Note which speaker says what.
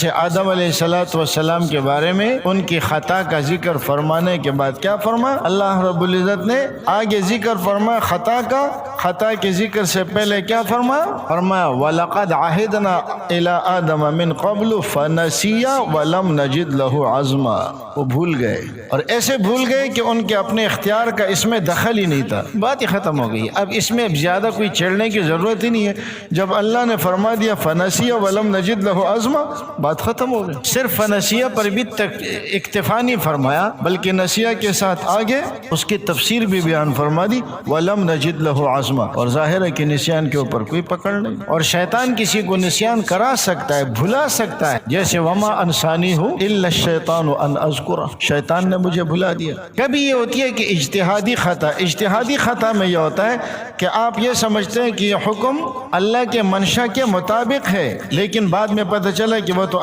Speaker 1: آدم علیہ السلام کے بارے میں ان کی خطا کا ذکر فرمانے کے بعد کیا فرما اللہ رب العزت نے آگے ذکر فرما خطا کا، خطا کے ذکر سے پہلے کیا فرمایا وَلَقَدْ عَهِدْنَا إِلَىٰ آدَمَ مِنْ قَبْلُ فَنَسِيَ وَلَمْ نَجِدْ لَهُ عَزْمًا۔ وہ بھول گئے، اور ایسے بھول گئے کہ ان کے اپنے اختیار کا اس میں دخل ہی نہیں تھا، بات ہی ختم ہو گئی۔ اب اس میں زیادہ کوئی چھیڑنے کی ضرورت ہی نہیں ہے، جب اللہ نے فرما دیا فَنَسِيَ وَلَمْ نَجِدْ لَهُ عَزْمًا، بات ختم ہو گئی۔ صرف فنسیہ پر بھی اکتفا نہیں فرمایا، بلکہ نسیہ کے ساتھ آگے اس کی تفسیر بھی بیان فرما دی وَلَمْ نَجِدْ لَهُ عَزْمًا، اور ظاہر ہے کہ نسیان کے اوپر کوئی پکڑ نہیں، اور شیطان کسی کو نسیان کرا سکتا ہے، بھلا سکتا ہے، جیسے وَمَا أَنْسَانِيهُ إِلَّا الشَّيْطَانُ أَنْ أَذْكُرَهُ، شیطان نے مجھے بھلا دیا۔ کبھی یہ ہوتی ہے کہ اجتہادی خطا میں یہ ہوتا ہے کہ آپ یہ سمجھتے ہیں کہ یہ حکم اللہ کے منشا کے مطابق ہے، لیکن بعد میں پتہ چلا کہ وہ تو